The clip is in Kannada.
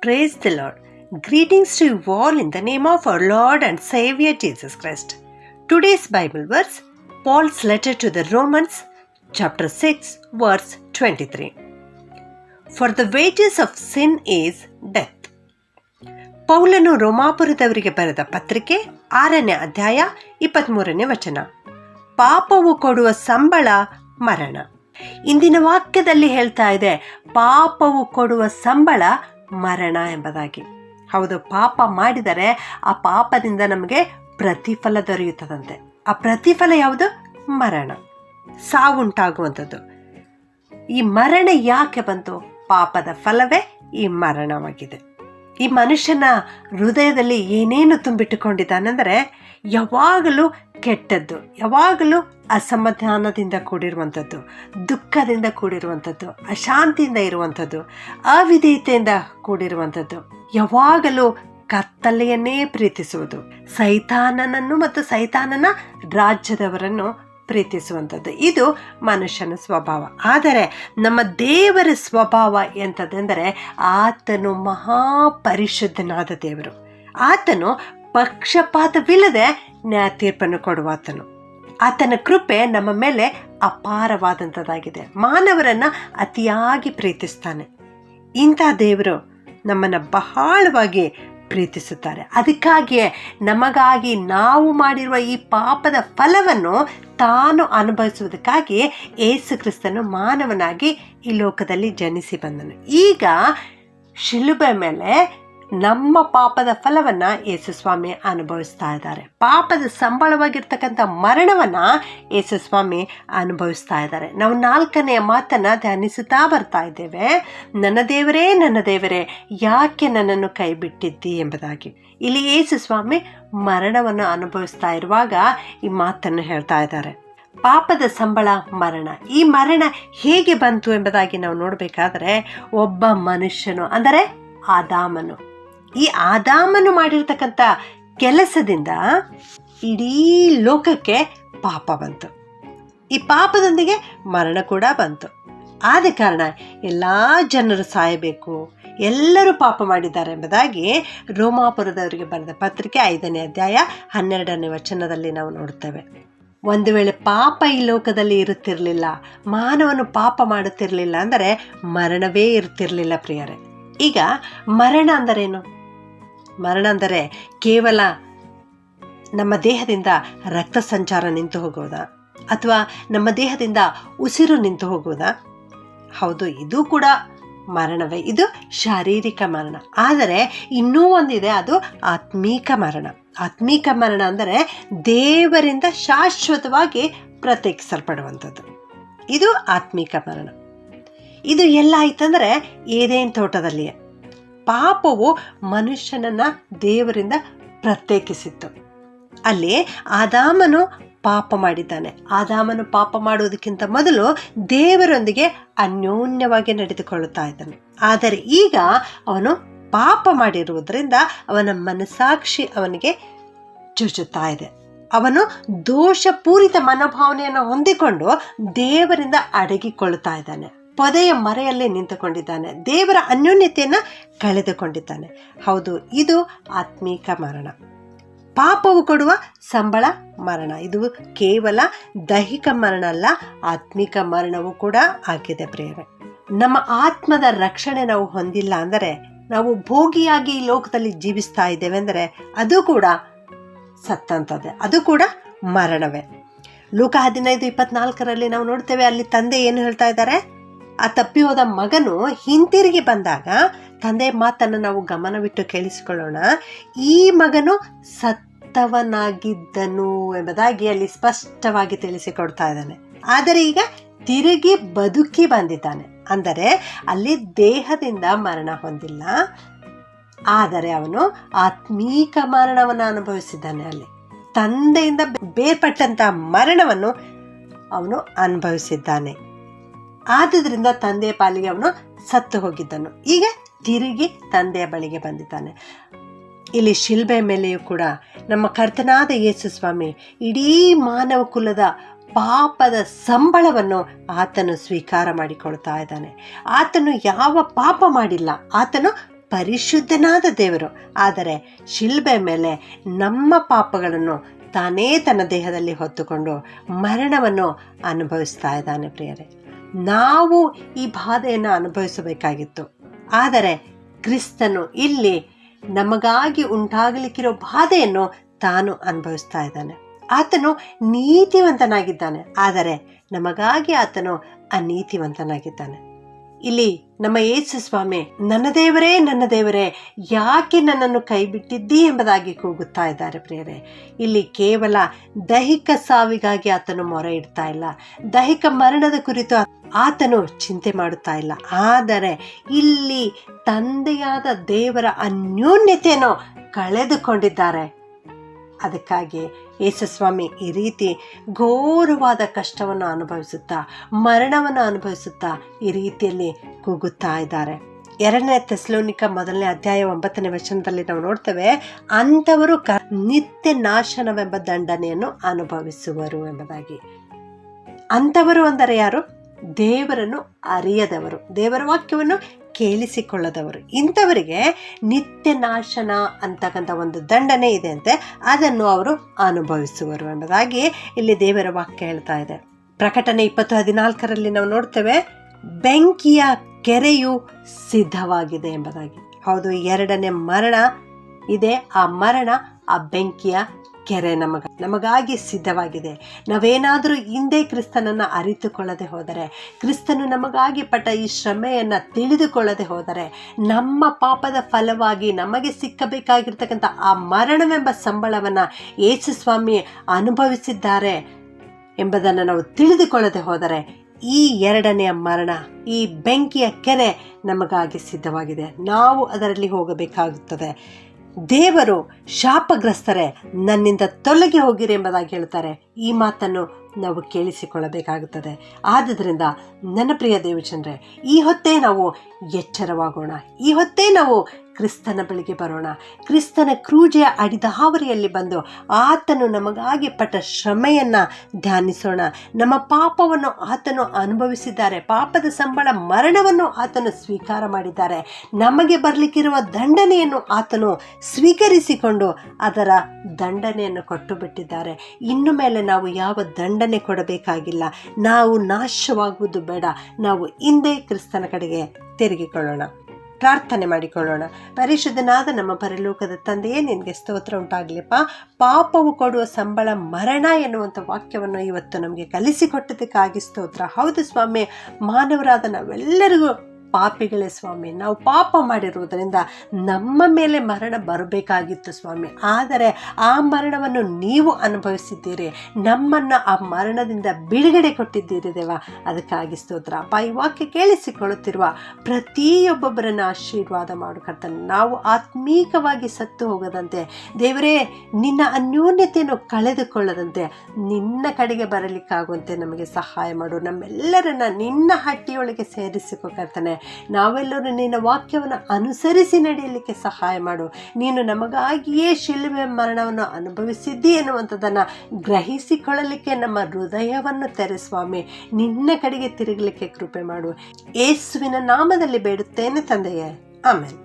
Praise the Lord. Greetings to you all in the name of our Lord and Savior Jesus Christ. Today's Bible verse, Paul's letter to the Romans, chapter 6, verse 23. For the wages of sin is death. ಪೌಲನು ರೋಮಾಪುರದವರಿಗೆ ಬರೆದ ಪತ್ರಿಕೆ 6ನೇ ಅಧ್ಯಾಯ 23ನೇ ವಚನ. ಪಾಪವು ಕೊಡುವ ಸಂಬಳ ಮರಣ. ಇಂದಿನ ವಾಕ್ಯದಲ್ಲಿ ಹೇಳ್ತಾ ಇದೆ, ಪಾಪವು ಕೊಡುವ ಸಂಬಳ ಮರಣ ಎಂಬುದಾಗಿ. ಹೌದು, ಪಾಪ ಮಾಡಿದರೆ ಆ ಪಾಪದಿಂದ ನಮಗೆ ಪ್ರತಿಫಲ ದೊರೆಯುತ್ತದಂತೆ. ಆ ಪ್ರತಿಫಲ ಯಾವುದು? ಮರಣ, ಸಾವುಂಟಾಗುವಂಥದ್ದು. ಈ ಮರಣ ಯಾಕೆ ಬಂತು? ಪಾಪದ ಫಲವೇ ಈ ಮರಣವಾಗಿದೆ. ಈ ಮನುಷ್ಯನ ಹೃದಯದಲ್ಲಿ ಏನೇನು ತುಂಬಿಟ್ಟುಕೊಂಡಿದ್ದಾನೆಂದರೆ, ಯಾವಾಗಲೂ ಕೆಟ್ಟದ್ದು, ಯಾವಾಗಲೂ ಅಸಮಾಧಾನದಿಂದ ಕೂಡಿರುವಂಥದ್ದು, ದುಃಖದಿಂದ ಕೂಡಿರುವಂಥದ್ದು, ಅಶಾಂತಿಯಿಂದ ಇರುವಂಥದ್ದು, ಅವಿಧೇಯತೆಯಿಂದ ಕೂಡಿರುವಂಥದ್ದು, ಯಾವಾಗಲೂ ಕತ್ತಲೆಯನ್ನೇ ಪ್ರೀತಿಸುವುದು, ಸೈತಾನನನ್ನು ಮತ್ತು ಸೈತಾನನ ರಾಜ್ಯದವರನ್ನು ಪ್ರೀತಿಸುವಂಥದ್ದು. ಇದು ಮನುಷ್ಯನ ಸ್ವಭಾವ. ಆದರೆ ನಮ್ಮ ದೇವರ ಸ್ವಭಾವ ಎಂಥದ್ದೆಂದರೆ, ಆತನು ಮಹಾಪರಿಶುದ್ಧನಾದ ದೇವರು. ಆತನು ಪಕ್ಷಪಾತವಿಲ್ಲದೆ ನ್ಯಾಯ ತೀರ್ಪನ್ನು ಕೊಡುವಾತನು. ಆತನ ಕೃಪೆ ನಮ್ಮ ಮೇಲೆ ಅಪಾರವಾದಂಥದ್ದಾಗಿದೆ. ಮಾನವರನ್ನು ಅತಿಯಾಗಿ ಪ್ರೀತಿಸ್ತಾನೆ. ಇಂಥ ದೇವರು ನಮ್ಮನ್ನು ಬಹಳವಾಗಿ ಪ್ರೀತಿಸುತ್ತಾರೆ. ಅದಕ್ಕಾಗಿಯೇ ನಮಗಾಗಿ ನಾವು ಮಾಡಿರುವ ಈ ಪಾಪದ ಫಲವನ್ನು ತಾನು ಅನುಭವಿಸುವುದಕ್ಕಾಗಿ ಯೇಸು ಕ್ರಿಸ್ತನು ಮಾನವನಾಗಿ ಈ ಲೋಕದಲ್ಲಿ ಜನಿಸಿ ಬಂದನು. ಈಗ ಶಿಲುಬೆ ಮೇಲೆ ನಮ್ಮ ಪಾಪದ ಫಲವನ್ನು ಯೇಸು ಸ್ವಾಮಿ ಅನುಭವಿಸ್ತಾ ಇದ್ದಾರೆ. ಪಾಪದ ಸಂಬಳವಾಗಿರ್ತಕ್ಕಂಥ ಮರಣವನ್ನು ಯೇಸು ಸ್ವಾಮಿ ಅನುಭವಿಸ್ತಾ ಇದ್ದಾರೆ. ನಾವು 4ನೇ ಮಾತನ್ನು ಧ್ಯಾನಿಸುತ್ತಾ ಬರ್ತಾ ಇದ್ದೇವೆ. ನನ್ನ ದೇವರೇ, ನನ್ನ ದೇವರೇ, ಯಾಕೆ ನನ್ನನ್ನು ಕೈ ಬಿಟ್ಟಿದ್ದಿ ಎಂಬುದಾಗಿ. ಇಲ್ಲಿ ಯೇಸು ಸ್ವಾಮಿ ಮರಣವನ್ನು ಅನುಭವಿಸ್ತಾ ಇರುವಾಗ ಈ ಮಾತನ್ನು ಹೇಳ್ತಾ ಇದ್ದಾರೆ. ಪಾಪದ ಸಂಬಳ ಮರಣ. ಈ ಮರಣ ಹೇಗೆ ಬಂತು ಎಂಬುದಾಗಿ ನಾವು ನೋಡಬೇಕಾದ್ರೆ, ಒಬ್ಬ ಮನುಷ್ಯನು ಅಂದರೆ ಆದಾಮನು, ಈ ಆದಾಮನು ಮಾಡಿರ್ತಕ್ಕಂಥ ಕೆಲಸದಿಂದ ಇಡೀ ಲೋಕಕ್ಕೆ ಪಾಪ ಬಂತು. ಈ ಪಾಪದೊಂದಿಗೆ ಮರಣ ಕೂಡ ಬಂತು. ಆದ ಕಾರಣ ಎಲ್ಲ ಜನರು ಸಾಯಬೇಕು, ಎಲ್ಲರೂ ಪಾಪ ಮಾಡಿದ್ದಾರೆ ಎಂಬುದಾಗಿ ರೋಮಾಪುರದವರಿಗೆ ಬರೆದ ಪತ್ರಿಕೆ 5ನೇ ಅಧ್ಯಾಯ 12ನೇ ವಚನದಲ್ಲಿ ನಾವು ನೋಡುತ್ತೇವೆ. ಒಂದು ವೇಳೆ ಪಾಪ ಈ ಲೋಕದಲ್ಲಿ ಇರುತ್ತಿರಲಿಲ್ಲ, ಮಾನವನು ಪಾಪ ಮಾಡುತ್ತಿರಲಿಲ್ಲ ಅಂದರೆ ಮರಣವೇ ಇರುತ್ತಿರಲಿಲ್ಲ ಪ್ರಿಯರೇ. ಈಗ ಮರಣ ಅಂದರೇನು? ಮರಣ ಅಂದರೆ ಕೇವಲ ನಮ್ಮ ದೇಹದಿಂದ ರಕ್ತ ಸಂಚಾರ ನಿಂತು ಹೋಗೋದಾ, ಅಥವಾ ನಮ್ಮ ದೇಹದಿಂದ ಉಸಿರು ನಿಂತು ಹೋಗೋದಾ? ಹೌದು, ಇದು ಕೂಡ ಮರಣವೇ. ಇದು ಶಾರೀರಿಕ ಮರಣ. ಆದರೆ ಇನ್ನೂ ಒಂದಿದೆ, ಅದು ಆತ್ಮೀಕ ಮರಣ. ಆತ್ಮೀಕ ಮರಣ ಅಂದರೆ ದೇವರಿಂದ ಶಾಶ್ವತವಾಗಿ ಪ್ರತ್ಯೇಕಿಸಲ್ಪಡುವಂಥದ್ದು. ಇದು ಆತ್ಮೀಕ ಮರಣ. ಇದು ಎಲ್ಲ ಆಯ್ತಂದರೆ ಏದೇನು ತೋಟದಲ್ಲಿಯೇ. ಪಾಪವು ಮನುಷ್ಯನನ್ನು ದೇವರಿಂದ ಪ್ರತ್ಯೇಕಿಸಿತ್ತು. ಅಲ್ಲಿ ಆದಾಮನು ಪಾಪ ಮಾಡಿದ್ದಾನೆ. ಆದಾಮನು ಪಾಪ ಮಾಡುವುದಕ್ಕಿಂತ ಮೊದಲು ದೇವರೊಂದಿಗೆ ಅನ್ಯೋನ್ಯವಾಗಿ ನಡೆದುಕೊಳ್ಳುತ್ತಾ ಇದ್ದಾನೆ. ಆದರೆ ಈಗ ಅವನು ಪಾಪ ಮಾಡಿರುವುದರಿಂದ ಅವನ ಮನಸ್ಸಾಕ್ಷಿ ಅವನಿಗೆ ಚುಚ್ಚುತ್ತಾ ಇದೆ. ಅವನು ದೋಷಪೂರಿತ ಮನೋಭಾವನೆಯನ್ನು ಹೊಂದಿಕೊಂಡು ದೇವರಿಂದ ಅಡಗಿಕೊಳ್ಳುತ್ತಾ ಇದ್ದಾನೆ. ಪೊದೆಯ ಮರೆಯಲ್ಲೇ ನಿಂತುಕೊಂಡಿದ್ದಾನೆ. ದೇವರ ಅನ್ಯೋನ್ಯತೆಯನ್ನು ಕಳೆದುಕೊಂಡಿದ್ದಾನೆ. ಹೌದು, ಇದು ಆತ್ಮೀಕ ಮರಣ. ಪಾಪವು ಕೊಡುವ ಸಂಬಳ ಮರಣ. ಇದು ಕೇವಲ ದೈಹಿಕ ಮರಣ ಅಲ್ಲ, ಆತ್ಮಿಕ ಮರಣವೂ ಕೂಡ ಆಗಿದೆ ಪ್ರಿಯರೇ. ನಮ್ಮ ಆತ್ಮದ ರಕ್ಷಣೆ ನಾವು ಹೊಂದಿಲ್ಲ ಅಂದರೆ, ನಾವು ಭೋಗಿಯಾಗಿ ಈ ಲೋಕದಲ್ಲಿ ಜೀವಿಸ್ತಾ ಇದ್ದೇವೆ ಅಂದರೆ ಅದು ಕೂಡ ಸತ್ತಂಥದ್ದೇ, ಅದು ಕೂಡ ಮರಣವೇ. ಲೂಕ 15:24 ನಾವು ನೋಡ್ತೇವೆ. ಅಲ್ಲಿ ತಂದೆ ಏನು ಹೇಳ್ತಾ ಇದ್ದಾರೆ? ಆ ತಪ್ಪಿ ಹೋದ ಮಗನು ಹಿಂತಿರುಗಿ ಬಂದಾಗ ತಂದೆ ಮಾತನ್ನು ನಾವು ಗಮನವಿಟ್ಟು ಕೇಳಿಸಿಕೊಳ್ಳೋಣ. ಈ ಮಗನು ಸತ್ತವನಾಗಿದ್ದನು ಎಂಬುದಾಗಿ ಅಲ್ಲಿ ಸ್ಪಷ್ಟವಾಗಿ ತಿಳಿಸಿಕೊಡ್ತಾ ಇದ್ದಾನೆ. ಆದರೆ ಈಗ ತಿರುಗಿ ಬದುಕಿ ಬಂದಿದ್ದಾನೆ. ಅಂದರೆ ಅಲ್ಲಿ ದೇಹದಿಂದ ಮರಣ ಹೊಂದಿಲ್ಲ, ಆದರೆ ಅವನು ಆತ್ಮೀಕ ಮರಣವನ್ನು ಅನುಭವಿಸಿದ್ದಾನೆ. ಅಲ್ಲಿ ತಂದೆಯಿಂದ ಬೇರ್ಪಟ್ಟಂಥ ಮರಣವನ್ನು ಅವನು ಅನುಭವಿಸಿದ್ದಾನೆ. ಆದುದರಿಂದ ತಂದೆಯ ಪಾಲಿಗೆ ಅವನು ಸತ್ತು ಹೋಗಿದ್ದನು. ಈಗ ತಿರುಗಿ ತಂದೆಯ ಬಳಿಗೆ ಬಂದಿದ್ದಾನೆ. ಇಲ್ಲಿ ಶಿಲ್ಬೆ ಮೇಲೆಯೂ ಕೂಡ ನಮ್ಮ ಕರ್ತನಾದ ಯೇಸು ಸ್ವಾಮಿ ಇಡೀ ಮಾನವ ಕುಲದ ಪಾಪದ ಸಂಬಳವನ್ನು ಆತನು ಸ್ವೀಕಾರ ಮಾಡಿಕೊಳ್ತಾ ಇದ್ದಾನೆ. ಆತನು ಯಾವ ಪಾಪ ಮಾಡಿಲ್ಲ, ಆತನು ಪರಿಶುದ್ಧನಾದ ದೇವರು. ಆದರೆ ಶಿಲ್ಬೆ ಮೇಲೆ ನಮ್ಮ ಪಾಪಗಳನ್ನು ತಾನೇ ತನ್ನ ದೇಹದಲ್ಲಿ ಹೊತ್ತುಕೊಂಡು ಮರಣವನ್ನು ಅನುಭವಿಸ್ತಾ ಇದ್ದಾನೆ. ಪ್ರಿಯರೇ, ನಾವು ಈ ಬಾಧೆಯನ್ನು ಅನುಭವಿಸಬೇಕಾಗಿತ್ತು. ಆದರೆ ಕ್ರಿಸ್ತನು ಇಲ್ಲಿ ನಮಗಾಗಿ ಉಂಟಾಗಲಿಕ್ಕಿರೋ ಬಾಧೆಯನ್ನು ತಾನು ಅನುಭವಿಸ್ತಾ ಇದ್ದಾನೆ. ಆತನು ನೀತಿವಂತನಾಗಿದ್ದಾನೆ, ಆದರೆ ನಮಗಾಗಿ ಆತನು ಅನೀತಿವಂತನಾಗಿದ್ದಾನೆ. ಇಲ್ಲಿ ನಮ್ಮ ಯೇಸು ಸ್ವಾಮಿ, ನನ್ನ ದೇವರೇ ಯಾಕೆ ನನ್ನನ್ನು ಕೈ ಬಿಟ್ಟಿದ್ದೀ ಎಂಬುದಾಗಿ ಕೂಗುತ್ತಾ ಇದ್ದಾರೆ. ಪ್ರಿಯರೇ, ಇಲ್ಲಿ ಕೇವಲ ದೈಹಿಕ ಸಾವಿಗಾಗಿ ಆತನು ಮೊರೆ ಇಡ್ತಾ ಇಲ್ಲ, ದೈಹಿಕ ಮರಣದ ಕುರಿತು ಆತನು ಚಿಂತೆ ಮಾಡುತ್ತಾ ಇಲ್ಲ. ಆದರೆ ಇಲ್ಲಿ ತಂದೆಯಾದ ದೇವರ ಅನ್ಯೋನ್ಯತೆಯನ್ನು ಕಳೆದುಕೊಂಡಿದ್ದಾರೆ. ಅದಕ್ಕಾಗಿ ಯೇಸುಸ್ವಾಮಿ ಈ ರೀತಿ ಘೋರವಾದ ಕಷ್ಟವನ್ನು ಅನುಭವಿಸುತ್ತಾ, ಮರಣವನ್ನು ಅನುಭವಿಸುತ್ತಾ ಈ ರೀತಿಯಲ್ಲಿ ಕೂಗುತ್ತಾ ಇದ್ದಾರೆ. 2 ಥೆಸಲೋನಿಕ 1 ಅಧ್ಯಾಯ 9ನೇ ವಚನದಲ್ಲಿ ನಾವು ನೋಡ್ತೇವೆ, ಅಂಥವರು ನಿತ್ಯ ನಾಶನವೆಂಬ ದಂಡನೆಯನ್ನು ಅನುಭವಿಸುವರು ಎಂಬುದಾಗಿ. ಅಂಥವರು ಅಂದರೆ ಯಾರು? ದೇವರನ್ನು ಅರಿಯದವರು, ದೇವರ ವಾಕ್ಯವನ್ನು ಕೇಳಿಸಿಕೊಳ್ಳದವರು. ಇಂಥವರಿಗೆ ನಿತ್ಯ ನಾಶನ ಅಂತಕ್ಕಂಥ ಒಂದು ದಂಡನೆ ಇದೆ ಅಂತೆ, ಅದನ್ನು ಅವರು ಅನುಭವಿಸುವರು ಎಂಬುದಾಗಿ ಇಲ್ಲಿ ದೇವರ ವಾಕ್ಯ ಹೇಳ್ತಾ ಇದೆ. ಪ್ರಕಟಣೆ 20:14 ನಾವು ನೋಡ್ತೇವೆ, ಬೆಂಕಿಯ ಕೆರೆಯು ಸಿದ್ಧವಾಗಿದೆ ಎಂಬುದಾಗಿ. ಹೌದು, 2ನೇ ಮರಣ ಇದೆ. ಆ ಮರಣ, ಆ ಬೆಂಕಿಯ ಕೆರೆ ನಮಗಾಗಿ ಸಿದ್ಧವಾಗಿದೆ. ನಾವೇನಾದರೂ ಹಿಂದೆ ಕ್ರಿಸ್ತನನ್ನು ಅರಿತುಕೊಳ್ಳದೆ ಹೋದರೆ, ಕ್ರಿಸ್ತನು ನಮಗಾಗಿ ಪಟ್ಟ ಈ ಶ್ರಮೆಯನ್ನು ತಿಳಿದುಕೊಳ್ಳದೆ ಹೋದರೆ, ನಮ್ಮ ಪಾಪದ ಫಲವಾಗಿ ನಮಗೆ ಸಿಕ್ಕಬೇಕಾಗಿರ್ತಕ್ಕಂಥ ಆ ಮರಣವೆಂಬ ಸಂಬಳವನ್ನು ಯೇಸು ಸ್ವಾಮಿ ಅನುಭವಿಸಿದ್ದಾರೆ ಎಂಬುದನ್ನು ನಾವು ತಿಳಿದುಕೊಳ್ಳದೆ ಹೋದರೆ, ಈ 2ನೇ ಮರಣ, ಈ ಬೆಂಕಿಯ ಕೆರೆ ನಮಗಾಗಿ ಸಿದ್ಧವಾಗಿದೆ. ನಾವು ಅದರಲ್ಲಿ ಹೋಗಬೇಕಾಗುತ್ತದೆ. ದೇವರು ಶಾಪಗ್ರಸ್ತರೇ, ನನ್ನಿಂದ ತೊಲಗಿ ಹೋಗಿರಿ ಎಂಬುದಾಗಿ ಹೇಳ್ತಾರೆ. ಈ ಮಾತನ್ನು ನಾವು ಕೇಳಿಸಿಕೊಳ್ಳಬೇಕಾಗುತ್ತದೆ. ಆದುದರಿಂದ ನನ್ನ ಪ್ರಿಯ ದೇವಜನರೇ, ಈ ಹೊತ್ತೇ ನಾವು ಎಚ್ಚರವಾಗೋಣ. ಈ ಹೊತ್ತೇ ನಾವು ಕ್ರಿಸ್ತನ ಬಳಿಗೆ ಬರೋಣ. ಕ್ರಿಸ್ತನ ಕ್ರೂಜೆಯ ಅಡಿದಾವರಿಯಲ್ಲಿ ಬಂದು ಆತನು ನಮಗಾಗಿ ಪಟ್ಟ ಶ್ರಮೆಯನ್ನು ಧ್ಯಾನಿಸೋಣ. ನಮ್ಮ ಪಾಪವನ್ನು ಆತನು ಅನುಭವಿಸಿದ್ದಾರೆ, ಪಾಪದ ಸಂಬಳ ಮರಣವನ್ನು ಆತನು ಸ್ವೀಕಾರ ಮಾಡಿದ್ದಾರೆ. ನಮಗೆ ಬರಲಿಕ್ಕಿರುವ ದಂಡನೆಯನ್ನು ಆತನು ಸ್ವೀಕರಿಸಿಕೊಂಡು ಅದರ ದಂಡನೆಯನ್ನು ಕೊಟ್ಟು ಬಿಟ್ಟಿದ್ದಾರೆ. ಇನ್ನು ಮೇಲೆ ನಾವು ಯಾವ ದಂಡನೆ ಕೊಡಬೇಕಾಗಿಲ್ಲ. ನಾವು ನಾಶವಾಗುವುದು ಬೇಡ. ನಾವು ಹಿಂದೆ ಕ್ರಿಸ್ತನ ಕಡೆಗೆ ತಿರುಗಿಕೊಳ್ಳೋಣ. ಪ್ರಾರ್ಥನೆ ಮಾಡಿಕೊಳ್ಳೋಣ. ಪರಿಶುದ್ಧನಾದ ನಮ್ಮ ಪರಲೋಕದ ತಂದೆಯೇ, ನಿನಗೆ ಸ್ತೋತ್ರ ಉಂಟಾಗಲಿಪ್ಪ. ಪಾಪವು ಕೊಡುವ ಸಂಬಳ ಮರಣ ಎನ್ನುವಂಥ ವಾಕ್ಯವನ್ನು ಇವತ್ತು ನಮಗೆ ಕಲಿಸಿಕೊಟ್ಟದಕ್ಕಾಗಿ ಸ್ತೋತ್ರ. ಹೌದು ಸ್ವಾಮಿ, ಮಾನವರಾದ ನಾವೆಲ್ಲರಿಗೂ ಪಾಪಿಗಳೇ ಸ್ವಾಮಿ. ನಾವು ಪಾಪ ಮಾಡಿರುವುದರಿಂದ ನಮ್ಮ ಮೇಲೆ ಮರಣ ಬರಬೇಕಾಗಿತ್ತು ಸ್ವಾಮಿ. ಆದರೆ ಆ ಮರಣವನ್ನು ನೀವು ಅನುಭವಿಸಿದ್ದೀರಿ. ನಮ್ಮನ್ನು ಆ ಮರಣದಿಂದ ಬಿಡುಗಡೆ ಕೊಟ್ಟಿದ್ದೀರಿ ದೇವ. ಅದಕ್ಕಾಗಿ ಸ್ತೋತ್ರ ಅಪ್ಪ. ಈ ವಾಕ್ಯ ಕೇಳಿಸಿಕೊಳ್ಳುತ್ತಿರುವ ಪ್ರತಿಯೊಬ್ಬೊಬ್ಬರನ್ನು ಆಶೀರ್ವಾದ ಮಾಡು ಕರ್ತನೆ. ನಾವು ಆತ್ಮೀಕವಾಗಿ ಸತ್ತು ಹೋಗದಂತೆ ದೇವರೇ, ನಿನ್ನ ಅನ್ಯೋನ್ಯತೆಯನ್ನು ಕಳೆದುಕೊಳ್ಳದಂತೆ ನಿನ್ನ ಕಡೆಗೆ ಬರಲಿಕ್ಕಾಗುವಂತೆ ನಮಗೆ ಸಹಾಯ ಮಾಡು. ನಮ್ಮೆಲ್ಲರನ್ನ ನಿನ್ನ ಹಟ್ಟಿಯೊಳಗೆ ಸೇರಿಸಿಕೊ ಕರ್ತನೆ. ನಾವೆಲ್ಲರೂ ನಿನ್ನ ವಾಕ್ಯವನ್ನು ಅನುಸರಿಸಿ ನಡೆಯಲಿಕ್ಕೆ ಸಹಾಯ ಮಾಡು. ನೀನು ನಮಗಾಗಿಯೇ ಶಿಲುಬೆ ಮರಣವನ್ನು ಅನುಭವಿಸಿದ್ದಿ ಎನ್ನುವಂಥದ್ದನ್ನು ಗ್ರಹಿಸಿಕೊಳ್ಳಲಿಕ್ಕೆ ನಮ್ಮ ಹೃದಯವನ್ನು ತೆರೆ ಸ್ವಾಮಿ. ನಿನ್ನ ಕಡೆಗೆ ತಿರುಗಲಿಕ್ಕೆ ಕೃಪೆ ಮಾಡು. ಯೇಸುವಿನ ನಾಮದಲ್ಲಿ ಬೇಡುತ್ತೇನೆ ತಂದೆಯೇ, ಆಮೆನ್.